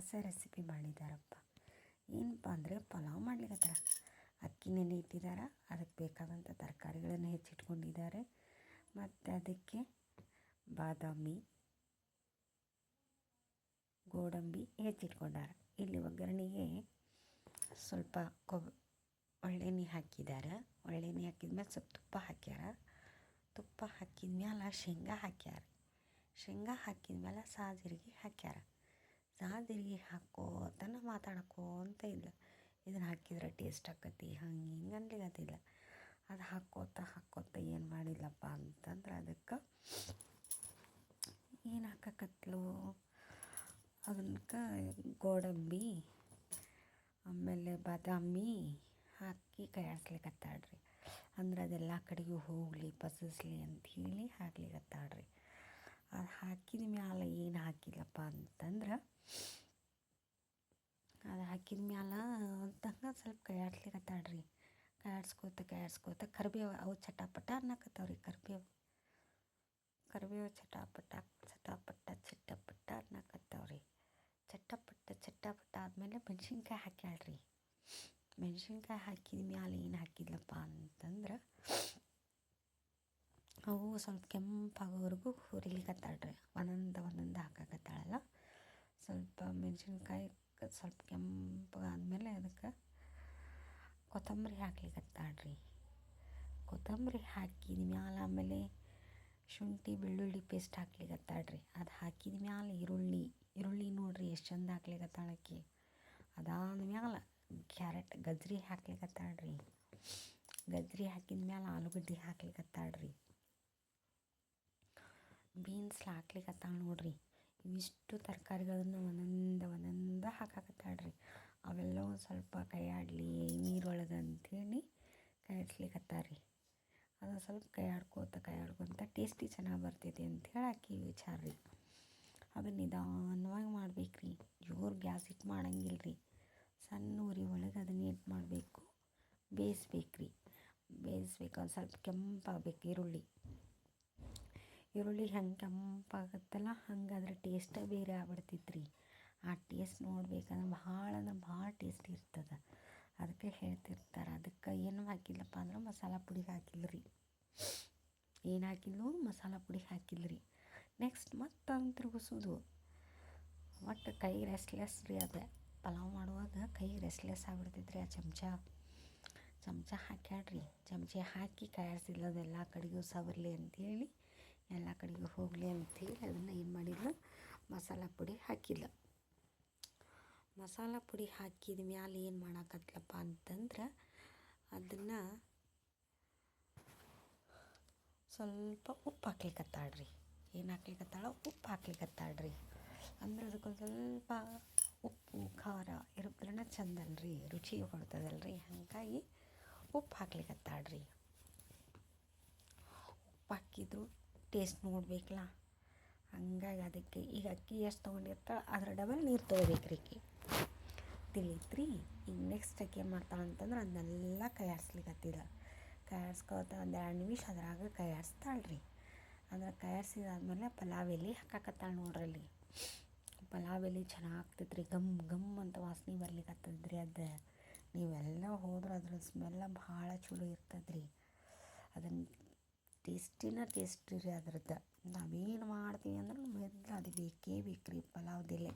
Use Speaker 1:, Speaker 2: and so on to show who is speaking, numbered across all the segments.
Speaker 1: ಹೊಸ ರೆಸಿಪಿ ಮಾಡಿದ್ದಾರಪ್ಪ. ಏನಪ್ಪ ಅಂದರೆ ಪಲಾವ್ ಮಾಡ್ಲಿಕ್ಕತ್ತಾರ. ಅಕ್ಕಿ ನೆನೆ ಇಟ್ಟಿದ್ದಾರೆ, ಅದಕ್ಕೆ ಬೇಕಾದಂಥ ತರಕಾರಿಗಳನ್ನು ಹೆಚ್ಚಿಟ್ಕೊಂಡಿದ್ದಾರೆ. ಮತ್ತು ಅದಕ್ಕೆ ಬಾದಾಮಿ, ಗೋಡಂಬಿ ಹೆಚ್ಚಿಟ್ಕೊಂಡಾರ. ಇಲ್ಲಿ ಒಗ್ಗರಣೆಗೆ ಸ್ವಲ್ಪ ಒಳ್ಳೆಣ್ಣೆ ಹಾಕಿದ್ದಾರೆ. ಒಳ್ಳೆಣ್ಣೆ ಹಾಕಿದ್ಮೇಲೆ ಸ್ವಲ್ಪ ತುಪ್ಪ ಹಾಕ್ಯಾರ. ತುಪ್ಪ ಹಾಕಿದ ಮ್ಯಾಲೆ ಶೇಂಗಾ ಹಾಕ್ಯಾರ. ಶೇಂಗಾ ಹಾಕಿದ್ಮೇಲೆ ಸಾಜೀರಿಗೆ ಹಾಕ್ಯಾರ. ಸಾಜೀರಿಗೆ ಹಾಕೋತನ ಮಾತಾಡ್ಕೋತ ಇಲ್ಲ, ಇದನ್ನು ಹಾಕಿದ್ರೆ ಟೇಸ್ಟ್ ಆಕತಿ, ಹಂಗೆ ಹಿಂಗೆ ಅನ್ಲಿಕತ್ತಿಲ್ಲ. ಅದು ಹಾಕ್ಕೋತ ಏನು ಮಾಡಿಲ್ಲಪ್ಪ ಅಂತಂದ್ರೆ ಅದಕ್ಕೆ ಏನು ಹಾಕಕತ್ಲು, ಅದಕ್ಕೆ ಗೋಡಂಬಿ ಆಮೇಲೆ ಬಾದಾಮಿ ಹಾಕಿ ಕೈಯಾಡ್ಸ್ಲಿಕತ್ತಾಳ್ರಿ. ಅಂದ್ರೆ ಅದೆಲ್ಲ ಕಡೆಗೂ ಹೋಗಲಿ ಪಸರಿಸ್ಲಿ ಅಂಥೇಳಿ ಹಾಕ್ಲಿಕತ್ತಾಳ್ರಿ. ಅದು ಹಾಕಿದ ಮ್ಯಾಲೆ ಏನು ಹಾಕಿಲ್ಲಪ್ಪ ಅಂತಂದ್ರೆ, ಅದು ಹಾಕಿದ ಮ್ಯಾಲೆ ಅಂತಂಗೆ ಸ್ವಲ್ಪ ಕೈಯಾಡ್ಸ್ಲಿಕತ್ತಾಳ್ರಿ. ಕೈಯಾಡ್ಸ್ಕೋತ ಕರಿಬೇವು ಅವು ಚಟಾಪಟ ಅನ್ನಕತ್ತಾವ್ರಿ. ಕರಿಬೇವು ಚಟಾಪಟ ಅನ್ನಕತ್ತಾವ್ರಿ. ಚಟಾಪಟ ಆದಮೇಲೆ ಮೆಣ್ಸಿನ್ಕಾಯಿ ಹಾಕ್ಯಾಳ್ರಿ. ಮೆಣ್ಸಿನ್ಕಾಯಿ ಹಾಕಿದ ಮ್ಯಾಲೆ ಏನು ಹಾಕಿದ್ಲಪ್ಪ ಅಂತಂದ್ರೆ, ಅವು ಸ್ವಲ್ಪ ಕೆಂಪಾಗೋವರೆಗೂ ಹುರಿಲಿಕತ್ತಾಳ್ರಿ. ಒಂದೊಂದು ಹಾಕಕತ್ತಾಳಲ್ಲ. ಸ್ವಲ್ಪ ಮೆಣ್ಸಿನ್ಕಾಯಿ ಸ್ವಲ್ಪ ಕೆಂಪಗಾದ್ಮೇಲೆ ಅದಕ್ಕೆ ಕೊತ್ತಂಬರಿ ಹಾಕ್ಲಿಕತ್ತಾಳ್ರಿ. ಕೊತ್ತಂಬರಿ ಹಾಕಿದ ಮ್ಯಾಲೆ ಆಮೇಲೆ ಶುಂಠಿ ಬೆಳ್ಳುಳ್ಳಿ ಪೇಸ್ಟ್ ಹಾಕ್ಲಿಕತ್ತಾಳ್ರಿ. ಅದು ಹಾಕಿದ ಮ್ಯಾಲೆ ಈರುಳ್ಳಿ ನೋಡ್ರಿ ಎಷ್ಟು ಚಂದ ಹಾಕ್ಲಿಕತ್ತಾಳಕ್ಕಿ. ಅದಾದ ಮ್ಯಾಲೆ ಗಜ್ರಿ ಹಾಕ್ಲಿಕತ್ತಾಳ್ರಿ. ಗಜ್ರಿ ಹಾಕಿದ ಮ್ಯಾಲೆ ಆಲೂಗಡ್ಡೆ ಹಾಕ್ಲಿಕತ್ತಾಳ್ರಿ. ಬೀನ್ಸ್ ಹಾಕ್ಲಿಕತ್ತಾಳ ನೋಡ್ರಿ. ಇವಿಷ್ಟು ತರಕಾರಿಗಳನ್ನು ಒಂದೊಂದು ಹಾಕಾಕತ್ತಾಳ್ರಿ. ಅವೆಲ್ಲವೂ ಸ್ವಲ್ಪ ಕೈಯಾಡಲಿ ನೀರೊಳಗೆ ಅಂಥೇಳಿ ಕೈಯಾಡ್ಸ್ಲಿಕತ್ತಾಳ್ರಿ. ಅದು ಸ್ವಲ್ಪ ಕೈಯಾಡ್ಕೊತ ಟೇಸ್ಟಿ ಚೆನ್ನಾಗಿ ಬರ್ತೈತಿ ಅಂಥೇಳಿ ಆಕಿ ವಿಚಾರ ರೀ. ಅದು ನಿಧಾನವಾಗಿ ಮಾಡ್ಬೇಕು ರೀ, ಜೋರು ಗ್ಯಾಸ್ ಇಟ್ಟು ಮಾಡಂಗಿಲ್ಲ ರೀ. ಸಣ್ಣ ಉರಿ ಒಳಗೆ ಅದನ್ನ ಏನು ಮಾಡಬೇಕು, ಬೇಯಿಸ್ಬೇಕು ರೀ. ಒಂದು ಸ್ವಲ್ಪ ಕೆಂಪಾಗಬೇಕು ಈರುಳ್ಳಿ ಹೆಂಗೆ ಕೆಂಪಾಗುತ್ತಲ್ಲ ಹಂಗೆ ಅದ್ರ ಟೇಸ್ಟೇ ಬೇರೆ ಆಗ್ಬಿಡ್ತೈತೆ ರೀ. ಆ ಟೇಸ್ಟ್ ನೋಡ್ಬೇಕಂದ್ರೆ ಭಾಳ ಟೇಸ್ಟಿ ಇರ್ತದೆ. ಅದಕ್ಕೆ ಹೇಳ್ತಿರ್ತಾರೆ. ಅದಕ್ಕೆ ಏನು ಹಾಕಿಲ್ಲಪ್ಪ ಅಂದ್ರೆ ಮಸಾಲ ಪುಡಿ ಹಾಕಿಲ್ಲ ರೀ. ಏನು ಹಾಕಿದ್ಲು, ಮಸಾಲ ಪುಡಿ ಹಾಕಿಲ್ಲ ರೀ. ನೆಕ್ಸ್ಟ್ ಮತ್ತೊಂದು ತಿರುಗಿಸೋದು. ಒಟ್ಟು ಕೈ ರೆಸ್ಟ್ಲೆಸ್ ರೀ. ಅದು ಪಲಾವ್ ಮಾಡುವಾಗ ಕೈ ರೆಸ್ಟ್ಲೆಸ್ ಆಗ್ಬಿಡ್ತೈತೆ ರೀ. ಆ ಚಮಚ ಹಾಕ್ಯಾಡ್ರಿ. ಚಮಚೆ ಹಾಕಿ ಕೈಯಾಡ್ಸಿಲ್ಲ, ಅದೆಲ್ಲ ಕಡೆಗೂ ಸವರಲಿ ಅಂಥೇಳಿ, ಎಲ್ಲ ಕಡೆಗೂ ಹೋಗಲಿ ಅಂಥೇಳಿ ಅದನ್ನು ಏನು ಮಾಡಿಲ್ಲ, ಮಸಾಲ ಪುಡಿ ಹಾಕಿಲ್ಲ. ಮಸಾಲ ಪುಡಿ ಹಾಕಿದ ಮ್ಯಾಲೆ ಏನು ಮಾಡಾಕತ್ಲಪ್ಪ ಅಂತಂದ್ರೆ, ಅದನ್ನು ಸ್ವಲ್ಪ ಉಪ್ಪು ಹಾಕ್ಲಿಕತ್ತಾಳ್ರಿ. ಏನು ಹಾಕ್ಲಿಕತ್ತಾಳ, ಉಪ್ಪು ಹಾಕ್ಲಿಕತ್ತಾಳ್ರಿ. ಅಂದ್ರೆ ಅದಕ್ಕೊಂದು ಸ್ವಲ್ಪ ಉಪ್ಪು ಖಾರ ಇರೋದ್ರನ್ನ ಚಂದ ಅಲ್ರಿ, ರುಚಿ ಕೊಡ್ತದಲ್ರಿ. ಹಾಗಾಗಿ ಉಪ್ಪು ಹಾಕ್ಲಿಕತ್ತಾಳ್ರಿ. ಉಪ್ಪು ಹಾಕಿದ್ರು ಟೇಸ್ಟ್ ನೋಡ್ಬೇಕಲ್ಲ. ಹಂಗಾಗಿ ಅದಕ್ಕೆ ಈಗ ಅಕ್ಕಿ ಎಷ್ಟು ತೊಗೊಂಡಿರ್ತಾಳೆ ಅದ್ರ ಡಬಲ್ ನೀರು ತೊಗೋಬೇಕ್ರಿ ಅಕ್ಕಿ. ತಿಳಿತ್ರಿ. ಈಗ ನೆಕ್ಸ್ಟ್ ಅಕ್ಕಿ ಏನು ಮಾಡ್ತಾಳೆ ಅಂತಂದ್ರೆ ಅದನ್ನೆಲ್ಲ ಕೈಯಾಡ್ಸ್ಕೋತ ಒಂದು 2 ನಿಮಿಷ ಅದ್ರಾಗ ಕೈಯಾಡಿಸ್ತಾಳ್ರಿ. ಅಂದ್ರೆ ಕೈಯಾಡಿಸಿದಾದ್ಮೇಲೆ ಪಲಾವ್ ಎಲೆ ಹಾಕಾಕತ್ತಾಳೆ ನೋಡ್ರಲ್ಲಿ. ಪಲಾವ್ ಎಲೆ ಚೆನ್ನಾಗಿ ಆಗ್ತೈತೆ ರೀ. ಘಮ್ ಅಂತ ವಾಸನೆ ಬರ್ಲಿಕ್ಕತ್ತದ್ರಿ. ಅದು ನೀವೆಲ್ಲ ಹೋದ್ರೆ ಅದ್ರ ಸ್ಮೆಲ್ಲ ಭಾಳ ಚಲೋ ಇರ್ತದೆ ರೀ. ಅದನ್ನು ಟೇಸ್ಟಿ ರೀ ಅದ್ರದ್ದು. ನಾವೇನು ಮಾಡ್ತೀವಿ ಅಂದ್ರೆ ಮೊದಲು ಅದು ಬೇಕೇ ರೀ ಪಲಾವ್ದೆಲೆ.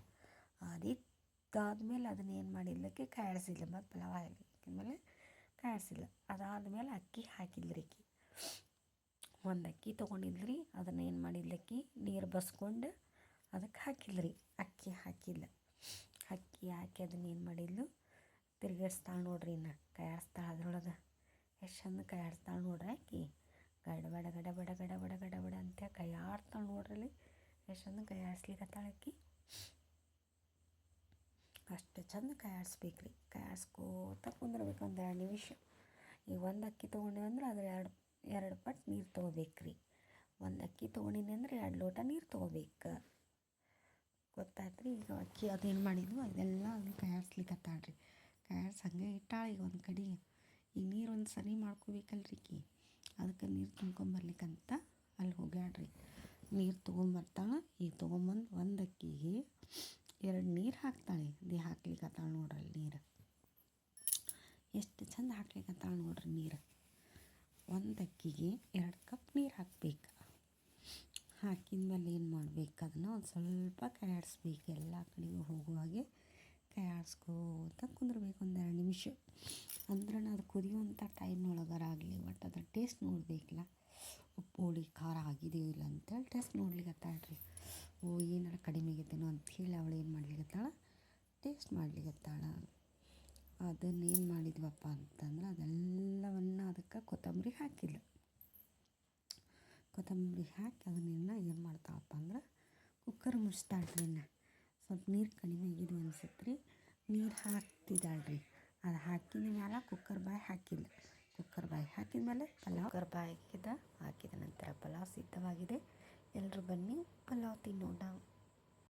Speaker 1: ಅದಾದ್ಮೇಲೆ ಅದನ್ನ ಏನು ಮಾಡಿಲ್ಲಕ್ಕೆ ಕೈಯಾಡಿಸಿಲ್ಲ. ಮತ್ತು ಪಲಾವ್ ಹಾಕಿದ್ಮೇಲೆ ಕೈಯಾಡಿಸಿಲ್ಲ. ಅದಾದಮೇಲೆ ಅಕ್ಕಿ ಹಾಕಿದ್ರಿ. ಒಂದು ಅಕ್ಕಿ ತೊಗೊಂಡಿದ್ರಿ. ಅದನ್ನು ಏನು ಮಾಡಿಲ್ಲಕ್ಕಿ ನೀರು ಬಸ್ಕೊಂಡು ಅದಕ್ಕೆ ಹಾಕಿಲ್ರಿ. ಅಕ್ಕಿ ಹಾಕಿಲ್ಲ. ಅಕ್ಕಿ ಹಾಕಿ ಅದನ್ನ ಏನು ಮಾಡಿದ್ಲು, ತಿರ್ಗಿಸ್ತಾಳೆ ನೋಡ್ರಿ. ಇನ್ನು ಕೈಯಾಡಿಸ್ತಾಳೆ ಅದ್ರೊಳಗೆ. ಎಷ್ಟು ಚಂದ ಕೈಯಾಡಿಸ್ತಾಳೆ ನೋಡ್ರಿ ಅಕ್ಕಿ. ಗಡಬಡ ಅಂತ ಕೈಯಾಡ್ತಾಳೆ ನೋಡ್ರಲ್ಲಿ. ಎಷ್ಟು ಚಂದ ಕೈಯಾಡಿಸ್ಲಿಕ್ಕತ್ತಾಳೆ ಅಕ್ಕಿ. ಅಷ್ಟು ಚಂದ ಕೈಯಾಡಿಸ್ಬೇಕು ರೀ. ಕೈಯಾಡಿಸ್ಕೋತ ಕುಂದ್ರಬೇಕು ಒಂದು 2 ನಿಮಿಷ. ಈಗ ಒಂದು ಅಕ್ಕಿ ತೊಗೊಂಡಿವಿ ಅಂದ್ರೆ ಅದ್ರ ಎರಡು ಪಟ್ಟು ನೀರು ತೊಗೋಬೇಕು ರೀ. ಒಂದು ಅಕ್ಕಿ ತೊಗೊಂಡಿನಿ ಅಂದ್ರೆ 2 ಲೋಟ ನೀರು ತೊಗೋಬೇಕು. ಗೊತ್ತಾಯ್ತು ರೀ. ಈಗ ಅಕ್ಕಿ ಅದೇನು ಮಾಡಿದ್ವು ಅದೆಲ್ಲ ಅದನ್ನ ಕೈಯಾಡಿಸ್ಲಿಕ್ಕತ್ತಾಳ್ರಿ. ಹಂಗೆ ಇಟ್ಟಾಳೆ. ಈಗ ಒಂದು ಕಡೆ ಈಗ ನೀರು ಒಂದು ಸರಿ ಮಾಡ್ಕೋಬೇಕಲ್ರಿ ಅಕ್ಕಿ. ಅದಕ್ಕೆ ನೀರು ತುಂಬ್ಕೊಂಬರ್ಲಿಕ್ಕಂತ ಅಲ್ಲಿ ಹೋಗ್ಯಾಡ್ರಿ. ನೀರು ತೊಗೊಂಬರ್ತಾಳೆ. ಈಗ ತೊಗೊಂಬಂದು ಒಂದು ಅಕ್ಕಿಗೆ 2 ನೀರು ಹಾಕ್ತಾಳೆ. ಹಾಕ್ಲಿಕತ್ತಾಳ ನೋಡ್ರಿ ನೀರು. ಒಂದು ಅಕ್ಕಿಗೆ 2 ಕಪ್ ನೀರು ಹಾಕ್ಬೇಕು. ಹಾಕಿದ ಮೇಲೆ ಏನು ಮಾಡ್ಬೇಕು, ಅದನ್ನು ಒಂದು ಸ್ವಲ್ಪ ಕೈ ಆಡಿಸ್ಬೇಕು. ಎಲ್ಲ ಕಡೆಗೂ ಹೋಗುವ ಹಾಗೆ ಕೈ ಆಡಿಸ್ಕೋತ ಕುಂದ್ರಬೇಕು 1-2 ನಿಮಿಷ. ಅಂದ್ರೆ ಅದು ಕುದಿಯುವಂಥ ಟೈಮ್ನೊಳಗರಾಗಲಿ ಒಟ್ಟು ಅದ್ರ ಟೇಸ್ಟ್ ನೋಡಬೇಕಲ್ಲ, ಉಪ್ಪು ಹುಳಿ ಖಾರ ಆಗಿದೆಯೋ ಇಲ್ಲ ಅಂತೇಳಿ ಟೇಸ್ಟ್ ನೋಡ್ಲಿಕತ್ತಾಳ್ರಿ. ಏನಾರ ಕಡಿಮೆ ಆಗೈತೇನೋ ಅಂಥೇಳಿ ಅವಳು ಏನು ಮಾಡ್ಲಿಕತ್ತಾಳ, ಟೇಸ್ಟ್ ಮಾಡ್ಲಿಕತ್ತಾಳ. ಅದನ್ನೇನು ಮಾಡಿದ್ವಪ್ಪ ಅಂತಂದ್ರೆ ಅದೆಲ್ಲವನ್ನು ಅದಕ್ಕೆ ಕೊತ್ತಂಬರಿ ಹಾಕಿಲ್ಲ. ಕೊತ್ತಂಬರಿ ಹಾಕಿ ಅದನ್ನೆಲ್ಲ ಏನು ಮಾಡ್ತಾಳಪ್ಪ ಅಂದ್ರೆ ಕುಕ್ಕರ್ ಮುಚ್ತಾಳ್ರಿ. ಸ್ವಲ್ಪ ನೀರು ಕಡಿಮೆ ಆಗಿದ್ವು ಅನ್ಸುತ್ತೆ ರೀ, ನೀರು ಹಾಕ್ತಿದ್ದಾಳ್ರಿ. ಅದು ಹಾಕಿದ ಮೇಲೆ ಕುಕ್ಕರ್ ಬಾಯಿ ಹಾಕಿಲ್ಲ. ಕುಕ್ಕರ್ ಬಾಯಿ ಹಾಕಿದ ಮೇಲೆ ಕುಕ್ಕರ್ ಬಾಯಿ ಹಾಕಿದ ನಂತರ ಪಲಾವ್ ಸಿದ್ಧವಾಗಿದೆ. ಎಲ್ಲರೂ ಬನ್ನಿ ಪಲಾವ್ ತಿನ್ನೋಣ.